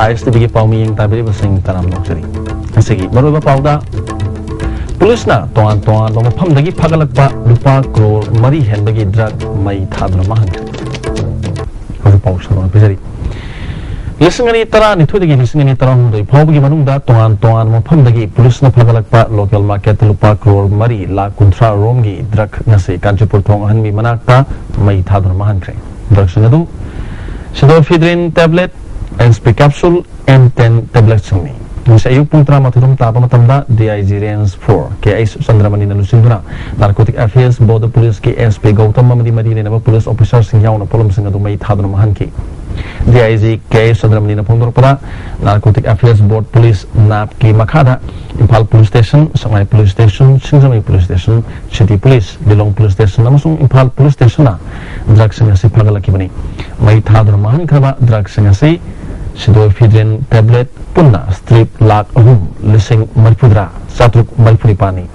ISTV की पाव में ताबे बसिंग तराम नौकरी ऐसे की बरोबर पावदा पुलिस ना तोआन मफम दगी फगलकपा रुपा करोड़ मरी हेनबगी ड्रग मई थादुना माहंग हजु पाव सनो पिजरी लिसंगनी तरा निथुदगी लिसंगनी तरा हुंदई फावबगी मनुंगदा तोआन मफम दगी पुलिस ना फगलकपा लोकल मार्केट रुपा करोड़ मरी लाख कुंथ्रा रोमगी ड्रग नसे कांचीपुर थोंग हनबी मनाकता मई थादुना माहंगख्रे ड्रग संगदु pseudoephedrine tablet SP capsule M10 tablet sungni Misa ayuk pung tera mathirum tapa matamda DIG Range 4 KS Chandramani na lusinduna Narcotic Affairs Border Police ke SP Gautam Mamadi Madi le nama police officer sing yaw na polom sing adu mai thaduna mahan ki DIG KS Chandramani na pungdor pada Narcotic Affairs Board Police NAP ki makhada Impal Police Station Sangay Police Station Singsamay Police Station City Police Bilong Police Station namasung Impal Police Station na drug sing asi pagalaki bani mai thaduna mahan kraba drug sing asi Sidofidrin tablet punna strip lak lising marpudra satruk marpuripani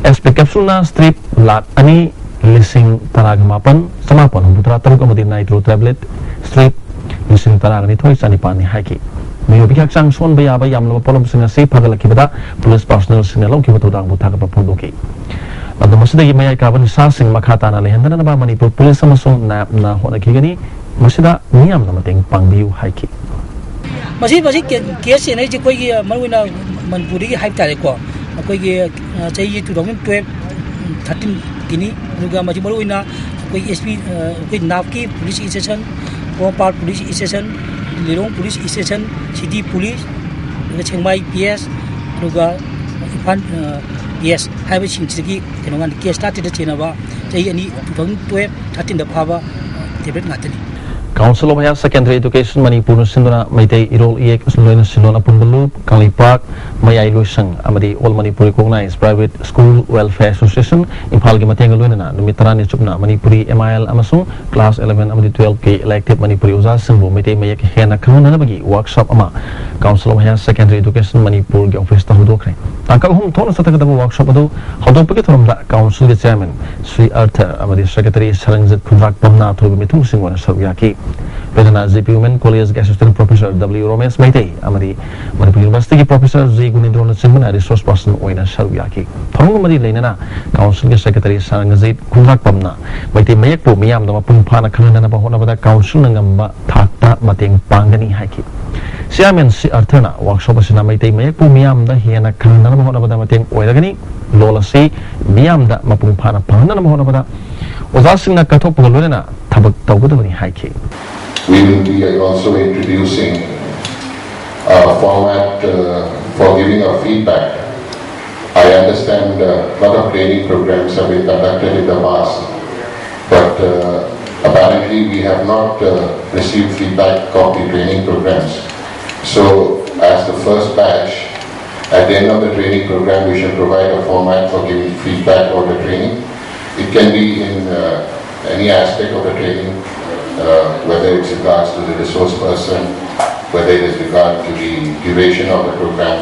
SP capsule na strip lak ani lising taragamapan samapan putra taruk amadi nitro tablet strip lising taragani thoi sanipani haiki mayo bikak sang son baya bayam lo polom singa se pagalaki bada police personnel sinalong ki batudang buthaga papundoki adu masida gi mayai kaban sa sing makhata na lehendana ba Manipur police amasung na hona kigani masida niyam na mateng pangbiu haiki Masih kes ini je koi mana Manipuri hype tadi ko, koi cai 2012 13 kini juga masih baru ina koi SP koi NAP police station, Kompal police station, Lirong police station, City police, juga Chiangmai PS, juga Ipan PS, hai bersih segi kenangan kes tadi dah cina ba, cai ini 2012 13 dah apa tebet ngateli. Council of Higher Secondary Education Manipur Sinduna Maitei Irol Ek Loina Silona Pundalu Kalipak Mayai Lusang Amadi All Manipuri Recognized Private School Welfare Association Impal Gimateng Luina Numitrani Chupna Manipuri MIL Amasung Class 11 Amadi 12 K Elective Manipuri Uza Simbo Maitei Mayak Hena Kanana Bagi Workshop Ama Council of Higher Secondary Education Manipur Ge Office Tahudokre Angka hum thona satakadabu workshop adu hodok pagi thomda Council Ge Chairman Sri Arthur Amadi Secretary Sarangjit Khundrak Pamna Thubi Mitung Singwana Sarwyaki Pedana ZP Women College Assistant Professor W. Romes Maitei Amadi Manipur University Professor Z. Gunindrona Singman Resource Person Oina Sarwyaki Thongu Madi Lainana Council Ge Secretary Sarangjit Khundrak Pamna Maitei Mayak Po Miyam Dama Pungphana Khanana Bahona Bada Council Nangamba Thakta Mateng Pangani Haiki Chairman Sri Arthur na workshop asina Maitei Mayak Po Miyam da Hena Khanana Bahona Bada Mateng Oiragani Lola si Miyam da Mapungphana Pangana Bahona Bada Ozasing na Kathok Puluna Tabak Tawudani Haiki We will be also introducing a format for giving our feedback. I understand a lot of training programs have been conducted in the past, but apparently we have not received feedback of the training programs. So as the first batch, at the end of the training program, we should provide a format for giving feedback on the training. It can be in any aspect of the training, whether it's regards to the resource person, whether it is regard to the duration of the program.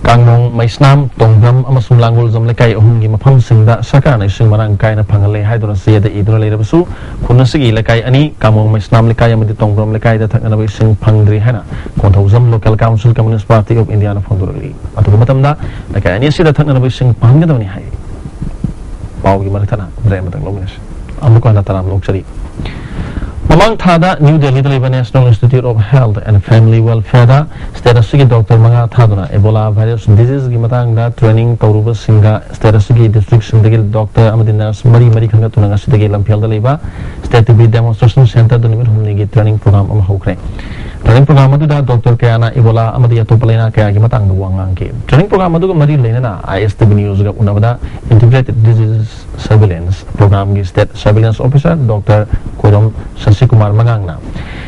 Kangnong Maisnam Tongram Amasung Langul Zamlekai Ohungi Mapam Singda Sakana Sing Marang Kaina Pangale Hydra Sia the Idra Lesu, Kunasigi Lekai Ani, Kamong Maisnam Lekai Amadi Tongram Lekai the Takanabi Sing Pangri Hana, Kontozam Local Council Communist Party of Indiana Fondurali. Atumatamda, Lekai Ani Sida Takanabi Sing Pangadoni Hai Paugi Maritana, Drematang Lomish, Amukana Taram Luxury. Mamang Thada, New Delhi National Institute of Health and Family Welfare, Statasugi Dr. Manga Thaduna, Ebola virus disease Gimatanga, training Tauruba Singa, Statasugi District Sindagil Dr. Amadinas Mari Marikanga Tunanga Sidagil and Pialdaliba, State TV Demonstration Center, the Nimit training program of Hokre. Training program Maduda, Dr. Kayana, Ebola, Amadia Topalena, Kayagimatang, Wanganki. Training program Maduga Mari Lena, ISTV News Unavada, Integrated Disease Surveillance Program State Surveillance Officer, Dr. Kodom Kumar Magangna.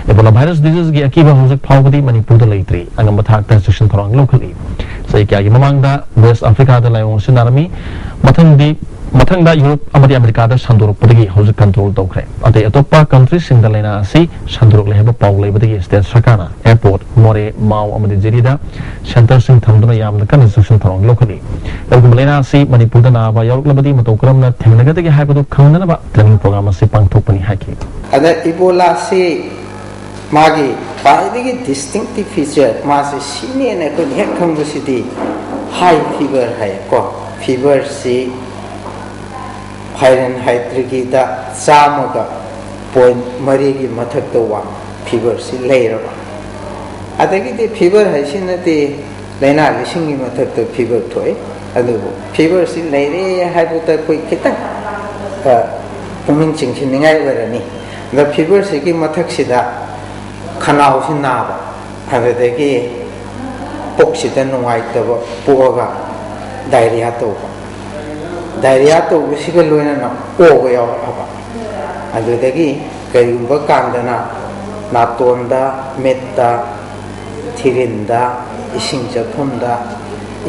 Ebola virus disease gi akiba hojak phawbadi Manipur da leitri angamba thakta section throng locally. Sai kya gi mamangda West Africa da layong sinarmi mathangda Europe amadi America da sandurok padagi hojak control tawkhre. Ate atoppa countries sing da lena asi sandurok lehba paw leibadagi state sakana airport more mau amadi jerida center sing thamduna yamna kan section throng locally. Elgum lena asi Manipur da na ba yorok labadi matokramna thengnagadagi haibadu khangnana ba training program asi pangthokpani haki. Ada Ebola se मागी पाइदिगी distinctive feature मासे सीने ने को हेक खंगबसिदी high fever है को fever से Fahrenheit की दा चामगा पॉइंट मरी की मथक तो वा फीवर से लेरबा अदगी फीवर है सिनते लेना लिसिंग की मथक तो फीवर थोय अदु फीवर से लेरे हाइबुता कोई खिता पुमिंग चिंचिनिंगाय वरनी द फीवर से की मथक सिदा खनाव से नाबा अदगी पोक्सिदा नुंगाइतब पोगा डायरिया तो डायरिया तो उसी लोना ना ओग यावबा अदुदगी करिगुंबा कांदना नातोंदा मेत्ता थिरिंदा इसिंग चफुंदा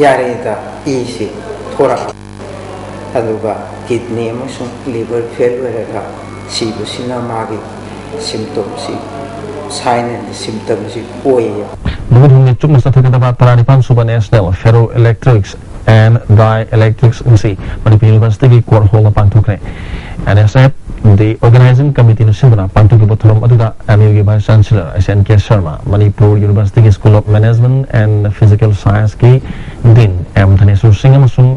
यारेदा इसी थोड़ा अदुगा किडनी अमसुंग लिवर फेल ओइरगा सिबुसिना मागी सिम्पटम सी साइन एंड सिम्पटम सी ओइया Nuhun chuk nasa thakata ba taranipan suba national ferroelectrics and dielectrics nsi Manipur University ki core hall na pangtukre NSF the organizing committee no simbana pangtuki botolom aduda MU vice chancellor SNK Sharma Manipur University ki School of Management and Physical Science ki Dean M Dhanesur Singh amasung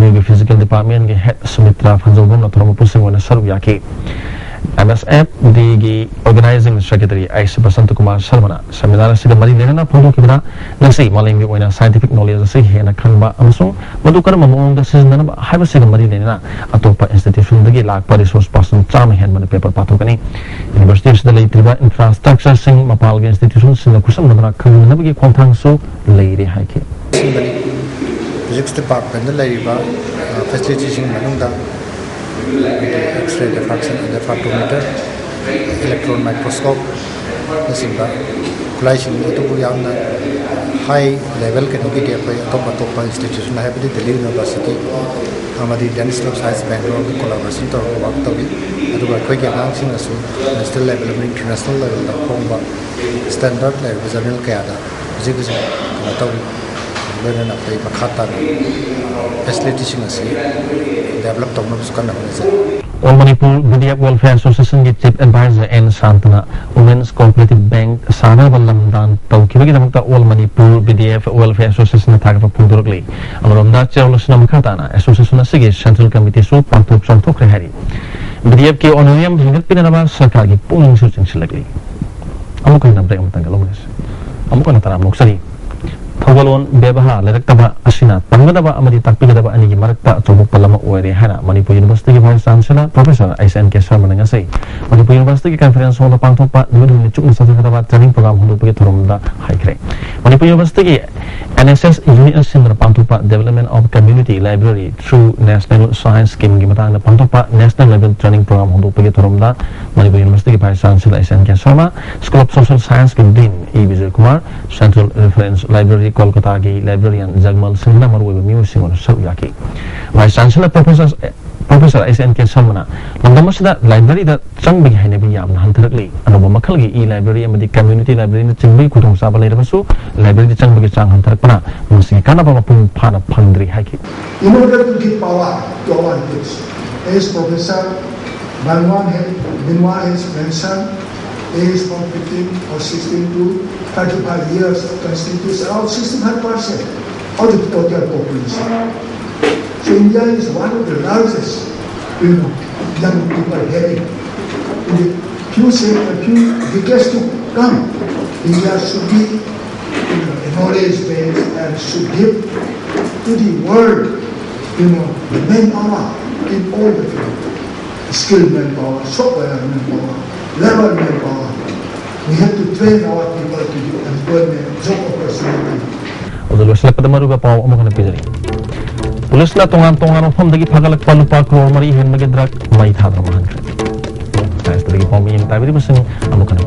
MU Physical Department ki head Sumitra Phanjobom na thoroma pusing wana sarv yaki MSF the organizing secretary Aisha Basant Kumar Sharma seminar sida mari lena photo kibra nasi maling oina scientific knowledge se hena khanba amsung madukar mamong da season na haiba sida mari lena atopa institution dagi lakpa resource person cham hen man paper pathokani university sida leitriba infrastructure sing mapal ge institution sing kusam na khangna bagi khonthang so leire haike physics department leiba facilities sing manungda X-ray diffraction, diffractometer, electron microscope, this is the collation to high level can be top institution. I have the Delhi University, Amadi Dennis of Science Bangalore, collaboration to work to be at the quick announcing as national level, international level, the home standard level, regional Canada, physics, learn of the Makata facilities developed on All Manipur BDF Welfare Association ki Chief Advisor N Santana Women's Cooperative Bank Sana Ballam Dan Tawkibagi namta All Manipur BDF Welfare Association thagpa pungdurukli amromda chairlosna makhatana association sige Central Committee su pantup santok rehari BDF ki honorarium hingat pinanaba sarkar ki punging suching silagli amukan namre amtangalomes amukan taram noksari Thawalon bebaha lerektaba asina tangadaba amadi takpigadaba ani marakta chobok palama oire hana Manipur University ki vice chancellor Professor SNK Sharma ngasai Manipur University ki conference hall pangthokpa nuhun chuk sathakadaba training program hundupagi thoromda haikre Manipur University ki NSS unit asindra pangthokpa development of community library through national science scheme ki matangda pangthokpa national level training program hundupagi thoromda Manipur University ki vice chancellor SNK Sharma School of Social Science ki dean E Vijay Kumar Central Reference Library Kolkata ki librarian Jagmal Singh na maruwa music on Saryaki Vice Chancellor Professor SNK Sharma lamdama sida library da changbigi hainabi yamna hantarakli anoba makhalgi e-library amadi community library na chingbi khudong saba leirabasu library da changbigi chang hantarakpana musigi kanaba mapung phana phangdri haiki In order to give power to our kids, as Professor Banwan has mentioned, age from 15 or 16 to 35 years constitutes around 65% of the total population. So India is one of the largest, young people having. In the few decades to come, India should be a knowledge base and should give to the world, the manpower in all the fields, skilled manpower, software manpower, labor manpower. We have to train our people to do employment, job opportunity. Although sila padamaruga pao amo kana pizari. Pulis na tongan mafam dagi pagalak palupa crore mari hen magedrak mai thadra mahan kre. Sa istri pao mi tabi basing amo kana